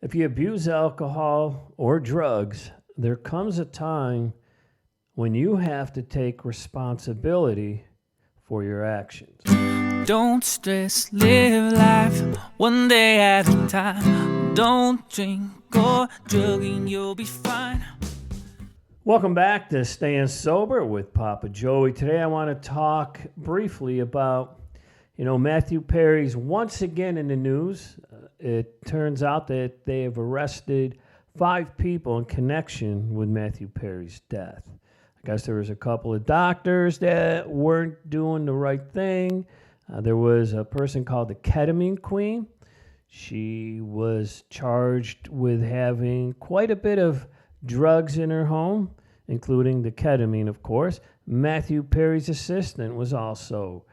If you abuse alcohol or drugs, there comes a time when you have to take responsibility for your actions. Don't stress, live life one day at a time. Don't drink or drug and you'll be fine. Welcome back to Staying Sober with Papa Joey. Today I want to talk briefly about, Matthew Perry's once again in the news. It turns out that they have arrested 5 people in connection with Matthew Perry's death. I guess there was a couple of doctors that weren't doing the right thing. There was a person called the Ketamine Queen. She was charged with having quite a bit of drugs in her home, including the ketamine, of course. Matthew Perry's assistant was also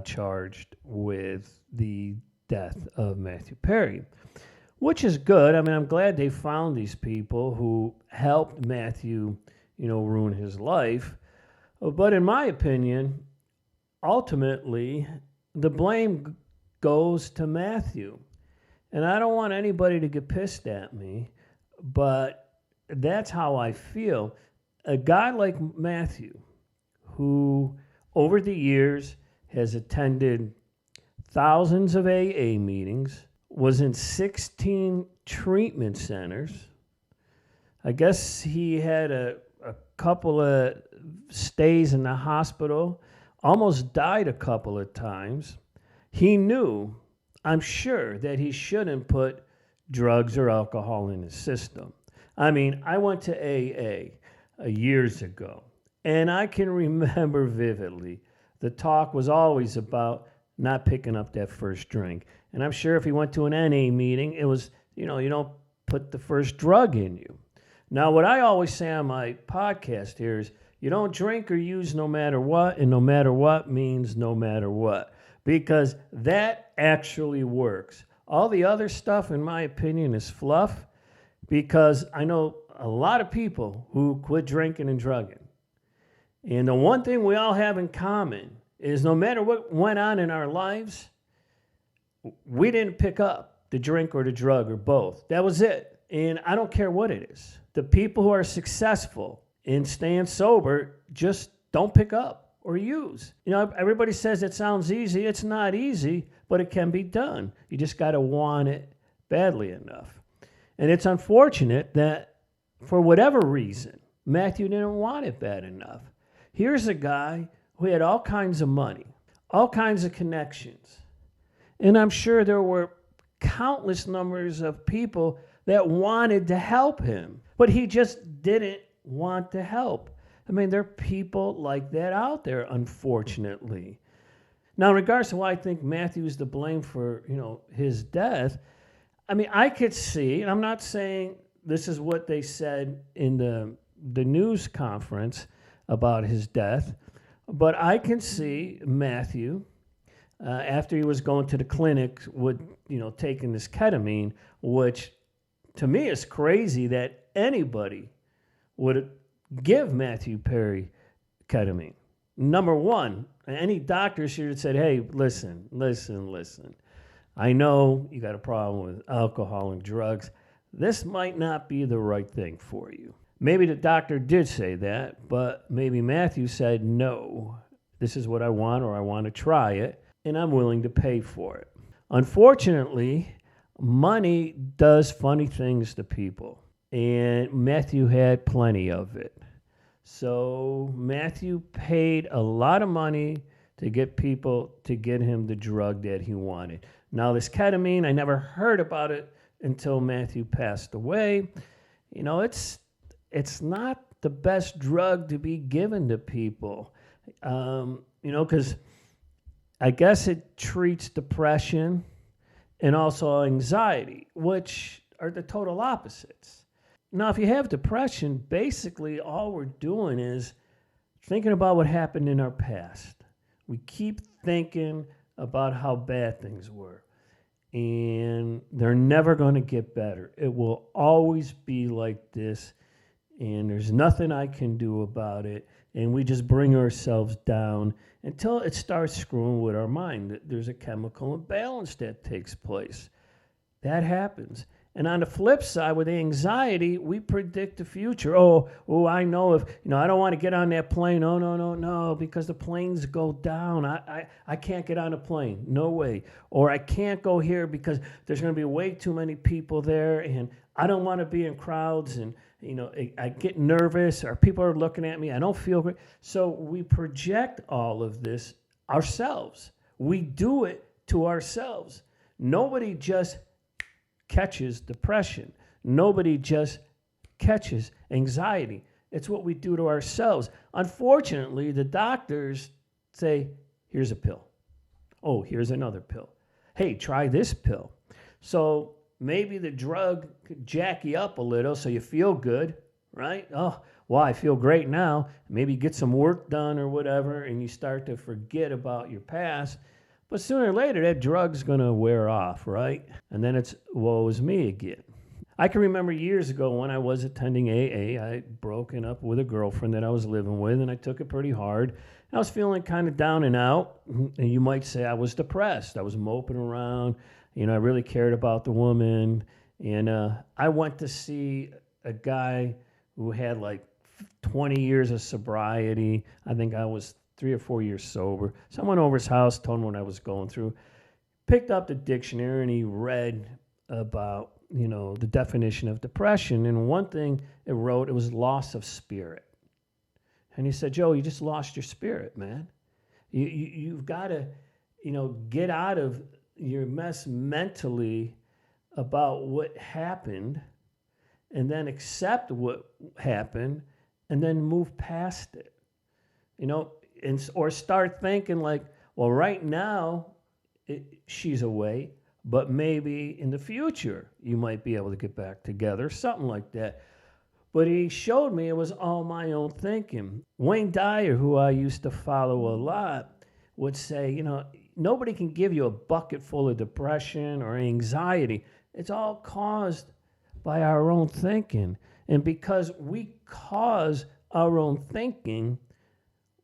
charged with the death of Matthew Perry, which is good. I mean, I'm glad they found these people who helped Matthew, ruin his life. But in my opinion, ultimately, the blame goes to Matthew. And I don't want anybody to get pissed at me, but that's how I feel. A guy like Matthew, who over the years has attended thousands of AA meetings, was in 16 treatment centers. I guess he had a couple of stays in the hospital, almost died a couple of times. He knew, I'm sure, that he shouldn't put drugs or alcohol in his system. I mean, I went to AA years ago, and I can remember vividly the talk was always about not picking up that first drink. And I'm sure if he went to an NA meeting, it was, you don't put the first drug in you. Now, what I always say on my podcast here is you don't drink or use no matter what, and no matter what means no matter what, because that actually works. All the other stuff, in my opinion, is fluff, because I know a lot of people who quit drinking and drugging. And the one thing we all have in common is no matter what went on in our lives, we didn't pick up the drink or the drug or both. That was it. And I don't care what it is. The people who are successful in staying sober just don't pick up or use. Everybody says it sounds easy. It's not easy, but it can be done. You just got to want it badly enough. And it's unfortunate that for whatever reason, Matthew didn't want it bad enough. Here's a guy who had all kinds of money, all kinds of connections. And I'm sure there were countless numbers of people that wanted to help him, but he just didn't want to help. I mean, there are people like that out there, unfortunately. Now, in regards to why I think Matthew's to blame for, his death, I mean, I could see, and I'm not saying this is what they said in the news conference about his death, but I can see Matthew, after he was going to the clinic with, taking this ketamine, which to me is crazy that anybody would give Matthew Perry ketamine. Number one, any doctor should have said, hey, listen. I know you got a problem with alcohol and drugs. This might not be the right thing for you. Maybe the doctor did say that, but maybe Matthew said, no, this is what I want, or I want to try it, and I'm willing to pay for it. Unfortunately, money does funny things to people, and Matthew had plenty of it. So Matthew paid a lot of money to get people to get him the drug that he wanted. Now, this ketamine, I never heard about it until Matthew passed away. It's not the best drug to be given to people, because I guess it treats depression and also anxiety, which are the total opposites. Now, if you have depression, basically all we're doing is thinking about what happened in our past. We keep thinking about how bad things were, and they're never going to get better. It will always be like this, and there's nothing I can do about it, and we just bring ourselves down until it starts screwing with our mind. There's a chemical imbalance that takes place. That happens. And on the flip side, with anxiety, we predict the future. Oh, I know if, I don't want to get on that plane. Oh, no, because the planes go down. I can't get on a plane. No way. Or I can't go here because there's going to be way too many people there, and I don't want to be in crowds, and, I get nervous, or people are looking at me. I don't feel great. So we project all of this ourselves. We do it to ourselves. Nobody just catches depression. Nobody just catches anxiety. It's what we do to ourselves. Unfortunately, the doctors say, here's a pill. Oh, here's another pill. Hey, try this pill. So maybe the drug could jack you up a little so you feel good, right? Oh, well, I feel great now. Maybe get some work done or whatever, and you start to forget about your past. But sooner or later, that drug's going to wear off, right? And then it's, woe is me again. I can remember years ago when I was attending AA, I had broken up with a girlfriend that I was living with, and I took it pretty hard. I was feeling kind of down and out, and you might say I was depressed. I was moping around. I really cared about the woman. And I went to see a guy who had like 20 years of sobriety. I think I was 3 or 4 years sober. So I went over his house, told him what I was going through, picked up the dictionary, and he read about, the definition of depression. And one thing it wrote, it was loss of spirit. And he said, Joe, you just lost your spirit, man. You've got to, get out of your mess mentally about what happened, and then accept what happened, and then move past it. Or start thinking like, well, right now she's away, but maybe in the future you might be able to get back together, something like that. But he showed me it was all my own thinking. Wayne Dyer, who I used to follow a lot, would say, nobody can give you a bucket full of depression or anxiety. It's all caused by our own thinking. And because we cause our own thinking,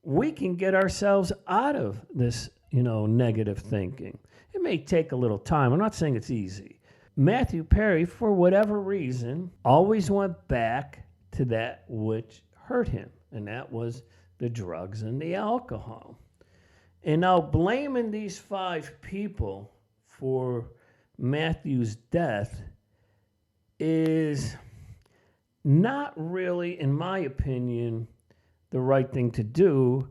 we can get ourselves out of this, negative thinking. It may take a little time. I'm not saying it's easy. Matthew Perry, for whatever reason, always went back to that which hurt him, and that was the drugs and the alcohol. And now blaming these 5 people for Matthew's death is not really, in my opinion, the right thing to do.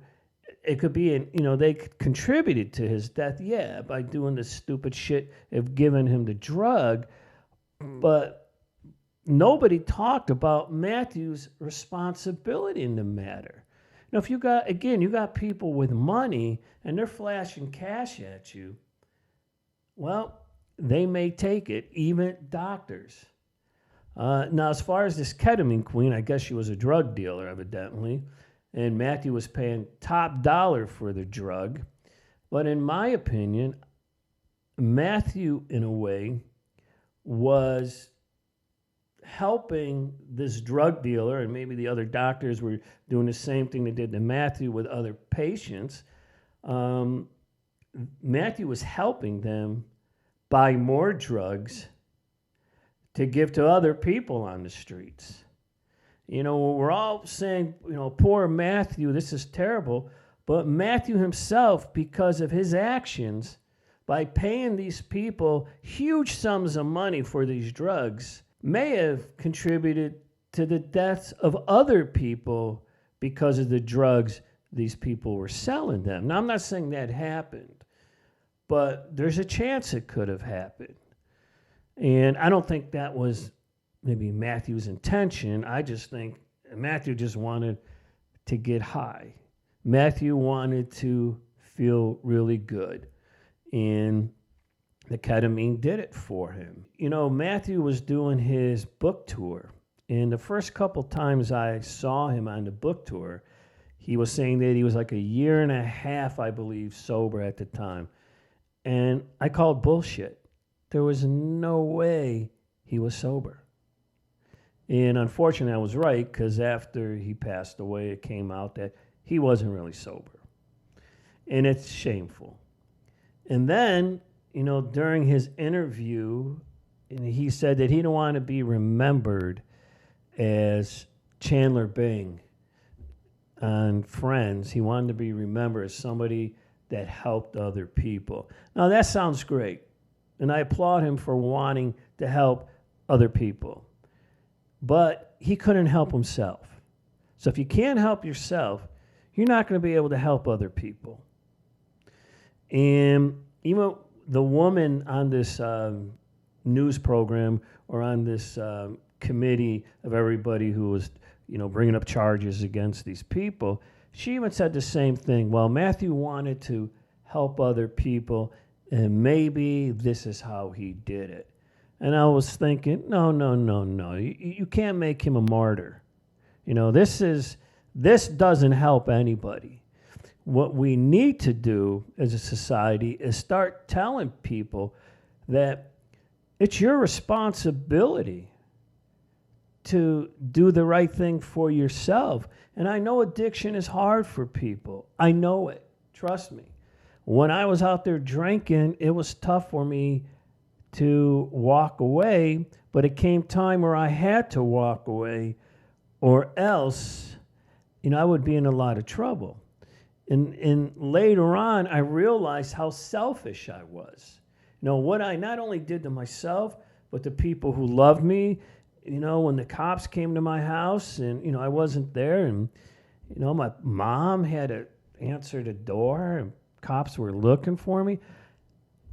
It could be, they contributed to his death, by doing the stupid shit of giving him the drug, but nobody talked about Matthew's responsibility in the matter. Now, if you got people with money and they're flashing cash at you, well, they may take it, even doctors. Now, as far as this ketamine queen, I guess she was a drug dealer, evidently, and Matthew was paying top dollar for the drug. But in my opinion, Matthew, in a way, was helping this drug dealer, and maybe the other doctors were doing the same thing they did to Matthew with other patients. Matthew was helping them buy more drugs to give to other people on the streets. We're all saying, poor Matthew, this is terrible. But Matthew himself, because of his actions, by paying these people huge sums of money for these drugs, may have contributed to the deaths of other people because of the drugs these people were selling them. Now, I'm not saying that happened, but there's a chance it could have happened. And I don't think that was maybe Matthew's intention. I just think Matthew just wanted to get high. Matthew wanted to feel really good. And the ketamine did it for him. Matthew was doing his book tour. And the first couple times I saw him on the book tour, he was saying that he was like 1.5 years, I believe, sober at the time. And I called bullshit. There was no way he was sober. And unfortunately, I was right, because after he passed away, it came out that he wasn't really sober. And it's shameful. And then, during his interview And he said that he didn't want to be remembered as Chandler Bing on Friends. He wanted to be remembered as somebody that helped other people. Now, that sounds great, and I applaud him for wanting to help other people. But he couldn't help himself. So if you can't help yourself, you're not going to be able to help other people. And even the woman on this news program or on this committee of everybody who was, bringing up charges against these people, she even said the same thing. Well, Matthew wanted to help other people, and maybe this is how he did it. And I was thinking, no. You can't make him a martyr. This doesn't help anybody. What we need to do as a society is start telling people that it's your responsibility to do the right thing for yourself. And I know addiction is hard for people. I know it. Trust me. When I was out there drinking, it was tough for me to walk away, but it came time where I had to walk away, or else, I would be in a lot of trouble. And later on, I realized how selfish I was. What I not only did to myself, but the people who loved me. When the cops came to my house and, I wasn't there, and, my mom had to answer the door and cops were looking for me.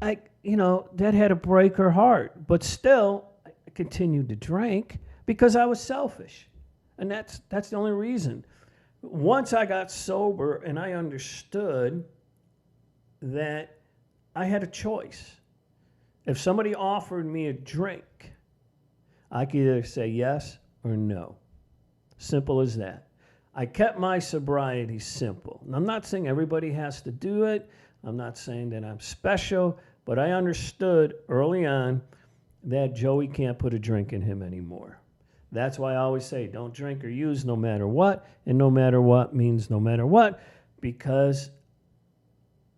That had to break her heart. But still, I continued to drink because I was selfish. And that's the only reason. Once I got sober and I understood that I had a choice. If somebody offered me a drink, I could either say yes or no. Simple as that. I kept my sobriety simple. And I'm not saying everybody has to do it. I'm not saying that I'm special, but I understood early on that Joey can't put a drink in him anymore. That's why I always say don't drink or use no matter what, and no matter what means no matter what, because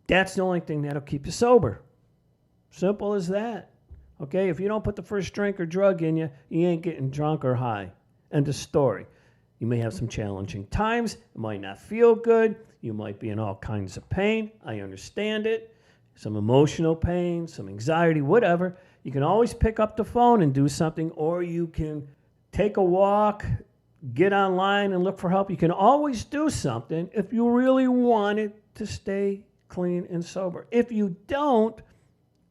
that's the only thing that'll keep you sober. Simple as that. Okay, if you don't put the first drink or drug in you, you ain't getting drunk or high. End of story. You may have some challenging times. It might not feel good. You might be in all kinds of pain. I understand it. Some emotional pain, some anxiety, whatever. You can always pick up the phone and do something, or you can take a walk, get online and look for help. You can always do something if you really wanted to stay clean and sober. If you don't,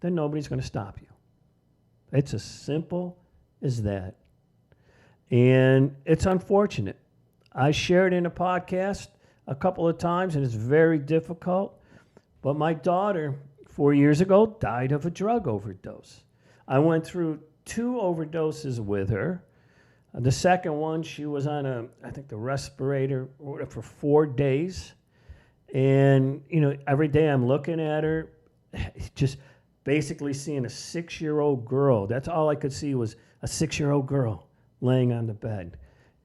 then nobody's going to stop you. It's as simple as that. And it's unfortunate. I shared in a podcast a couple of times, and it's very difficult. But my daughter, 4 years ago, died of a drug overdose. I went through 2 overdoses with her. The second one, she was on the respirator for 4 days. And, every day I'm looking at her, just basically seeing a 6-year-old girl. That's all I could see was a 6-year-old girl laying on the bed.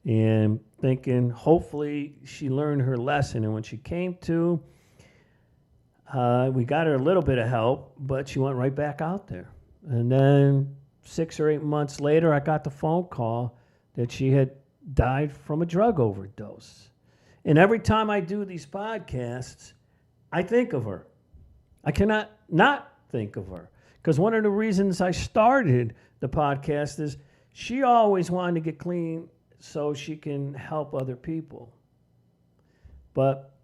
And thinking, hopefully she learned her lesson. And when she came to, we got her a little bit of help, but she went right back out there. And then 6 or 8 months later, I got the phone call that she had died from a drug overdose. And every time I do these podcasts, I think of her. I cannot not think of her. Because one of the reasons I started the podcast is she always wanted to get clean so she can help other people. But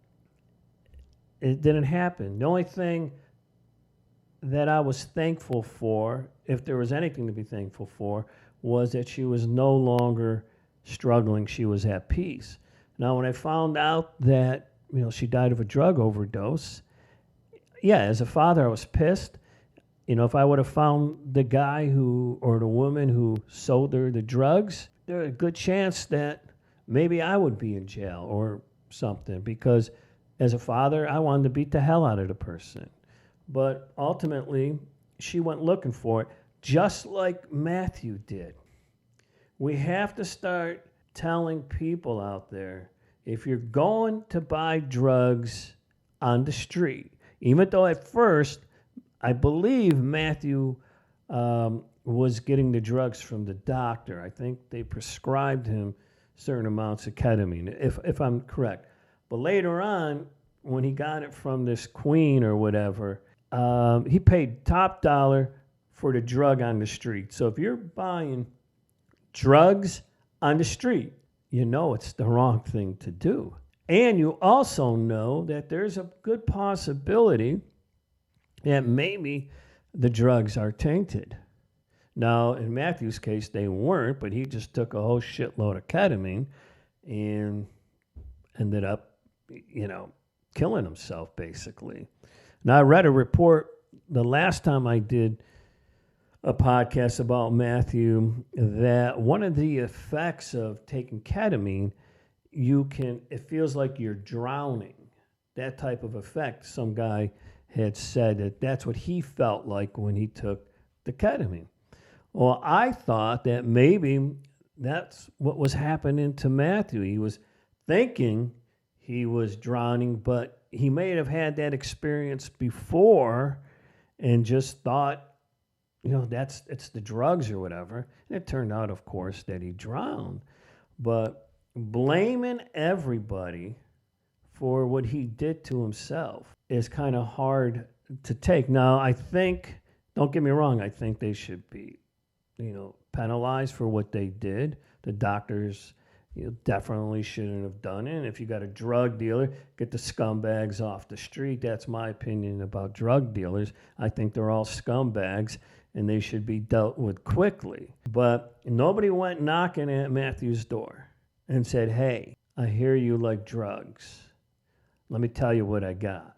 it didn't happen. The only thing that I was thankful for, if there was anything to be thankful for, was that she was no longer struggling. She was at peace. Now, when I found out that, she died of a drug overdose, as a father, I was pissed. If I would have found the guy or the woman who sold her the drugs, there's a good chance that maybe I would be in jail or something, because as a father, I wanted to beat the hell out of the person. But ultimately, she went looking for it, just like Matthew did. We have to start telling people out there, if you're going to buy drugs on the street, even though at first, I believe Matthew was getting the drugs from the doctor. I think they prescribed him certain amounts of ketamine, if I'm correct. But later on, when he got it from this queen or whatever, he paid top dollar for the drug on the street. So if you're buying drugs on the street, you know it's the wrong thing to do. And you also know that there's a good possibility that maybe the drugs are tainted. Now, in Matthew's case, they weren't, but he just took a whole shitload of ketamine and ended up, killing himself, basically. Now, I read a report the last time I did a podcast about Matthew that one of the effects of taking ketamine, it feels like you're drowning. That type of effect. Some guy had said that's what he felt like when he took the ketamine. Well, I thought that maybe that's what was happening to Matthew. He was thinking he was drowning, but he may have had that experience before and just thought, it's the drugs or whatever. And it turned out, of course, that he drowned. But blaming everybody for what he did to himself is kind of hard to take. Now, I think, don't get me wrong, I think they should be, penalized for what they did. The doctors definitely shouldn't have done it. And if you got a drug dealer, get the scumbags off the street. That's my opinion about drug dealers. I think they're all scumbags and they should be dealt with quickly. But nobody went knocking at Matthew's door and said, hey, I hear you like drugs. Let me tell you what I got.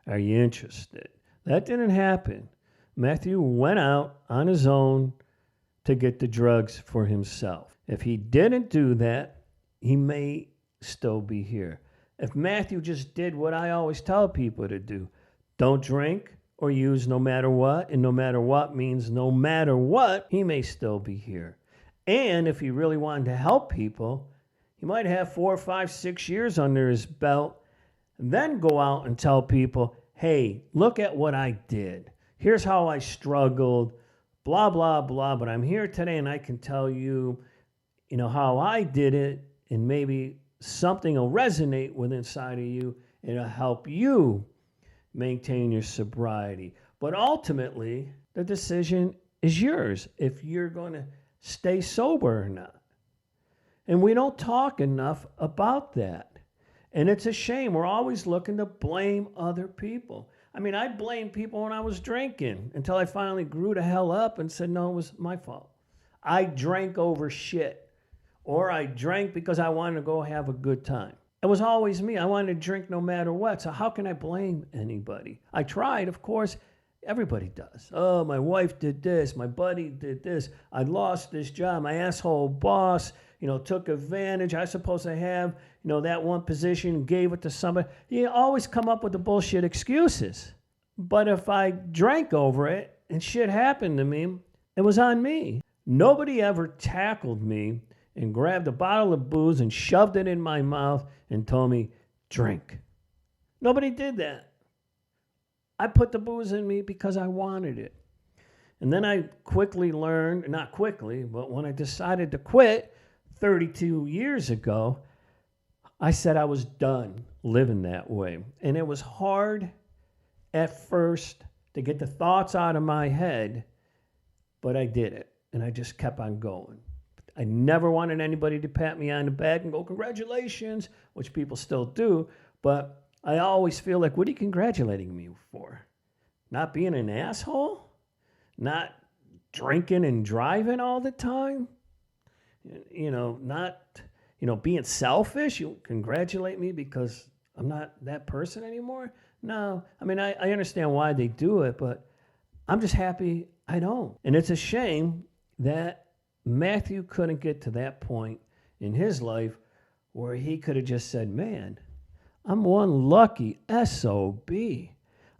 Are you interested? That didn't happen. Matthew went out on his own to get the drugs for himself. If he didn't do that, he may still be here. If Matthew just did what I always tell people to do, don't drink or use no matter what, and no matter what means no matter what, he may still be here. And if he really wanted to help people, he might have 4, 5, 6 years under his belt, and then go out and tell people, hey, look at what I did. Here's how I struggled, blah, blah, blah, but I'm here today and I can tell you, how I did it, and maybe something will resonate with inside of you and it'll help you maintain your sobriety. But ultimately, the decision is yours if you're going to stay sober or not. And we don't talk enough about that. And it's a shame. We're always looking to blame other people. I mean, I blamed people when I was drinking until I finally grew the hell up and said, no, it was my fault. I drank over shit. Or I drank because I wanted to go have a good time. It was always me. I wanted to drink no matter what. So how can I blame anybody? I tried, of course. Everybody does. Oh, my wife did this. My buddy did this. I lost this job. My asshole boss, took advantage. I supposed to have, that one position, gave it to somebody. You always come up with the bullshit excuses. But if I drank over it and shit happened to me, it was on me. Nobody ever tackled me and grabbed a bottle of booze and shoved it in my mouth and told me, drink. Nobody did that. I put the booze in me because I wanted it. And then I quickly learned, not quickly, but when I decided to quit 32 years ago, I said I was done living that way. And it was hard at first to get the thoughts out of my head, but I did it. And I just kept on going. I never wanted anybody to pat me on the back and go, congratulations, which people still do. But I always feel like, what are you congratulating me for? Not being an asshole? Not drinking and driving all the time? Not, being selfish? You congratulate me because I'm not that person anymore? No. I mean, I understand why they do it, but I'm just happy I don't. And it's a shame that Matthew couldn't get to that point in his life where he could have just said, man, I'm one lucky SOB.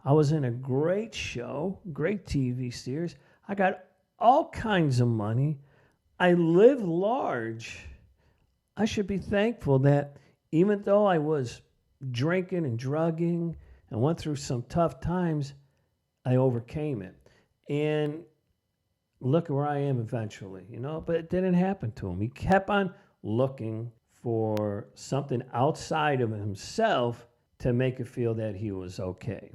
I was in a great show, great TV series. I got all kinds of money. I live large. I should be thankful that even though I was drinking and drugging and went through some tough times, I overcame it. And look where I am eventually, but it didn't happen to him. He kept on looking for something outside of himself to make it feel that he was okay.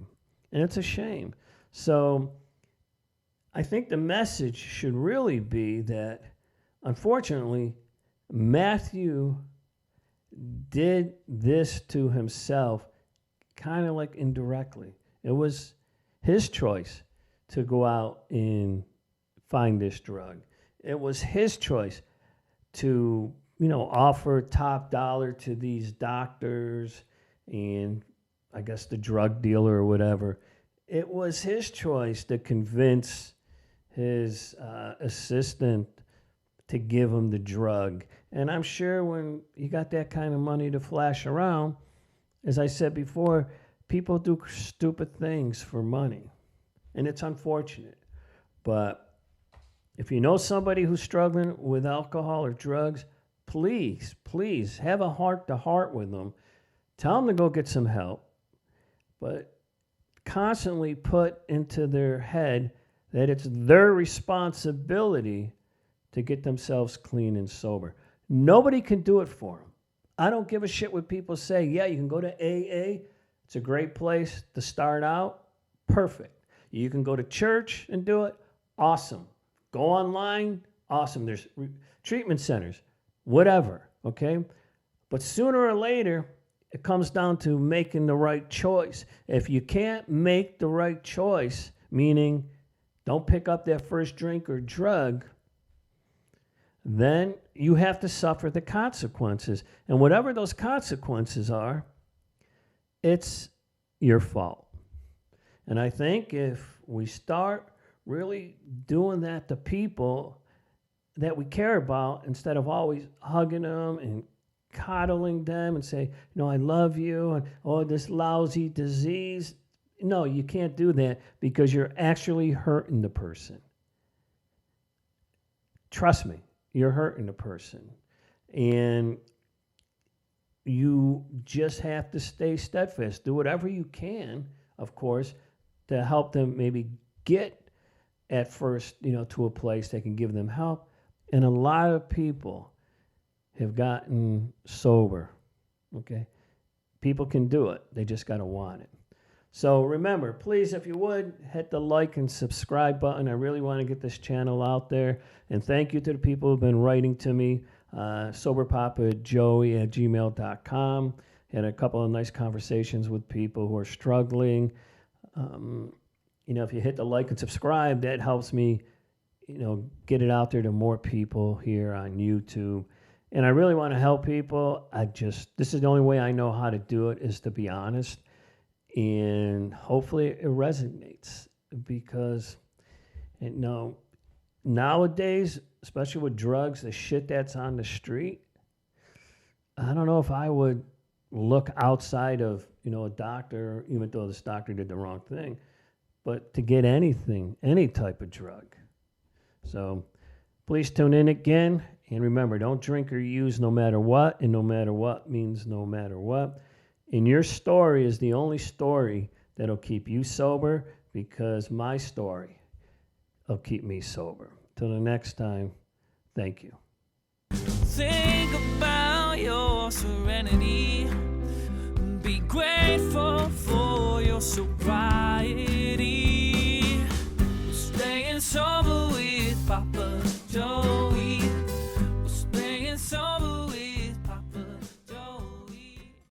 And it's a shame. So I think the message should really be that, unfortunately, Matthew did this to himself kind of like indirectly. It was his choice to go out and find this drug. It was his choice to, offer top dollar to these doctors and I guess the drug dealer or whatever. It was his choice to convince his assistant to give him the drug. And I'm sure when you got that kind of money to flash around, as I said before, people do stupid things for money. And it's unfortunate. But if you know somebody who's struggling with alcohol or drugs, please have a heart-to-heart with them. Tell them to go get some help. But constantly put into their head that it's their responsibility to get themselves clean and sober. Nobody can do it for them. I don't give a shit what people say. Yeah, you can go to AA. It's a great place to start out. Perfect. You can go to church and do it. Awesome. Go online. Awesome. There's treatment centers. Whatever. Okay? But sooner or later, it comes down to making the right choice. If you can't make the right choice, meaning don't pick up that first drink or drug, then you have to suffer the consequences. And whatever those consequences are, it's your fault. And I think if we start really doing that to people that we care about, instead of always hugging them and coddling them and say, I love you, and this lousy disease. No, you can't do that because you're actually hurting the person. Trust me, you're hurting the person. And you just have to stay steadfast. Do whatever you can, of course, to help them maybe get at first, to a place that can give them help. And a lot of people have gotten sober, okay? People can do it. They just got to want it. So remember, please, if you would, hit the like and subscribe button. I really want to get this channel out there. And thank you to the people who've been writing to me, soberpapajoey@gmail.com. Had a couple of nice conversations with people who are struggling. If you hit the like and subscribe, that helps me, get it out there to more people here on YouTube. And I really want to help people. This is the only way I know how to do it, is to be honest. And hopefully it resonates, because nowadays, especially with drugs, the shit that's on the street, I don't know if I would look outside of, a doctor, even though this doctor did the wrong thing, but to get anything, any type of drug. So please tune in again. And remember, don't drink or use no matter what, and no matter what means no matter what. And your story is the only story that'll keep you sober, because my story will keep me sober. Till the next time, thank you. Think about your serenity. Be grateful for your sobriety. Staying sober with Papa Joe.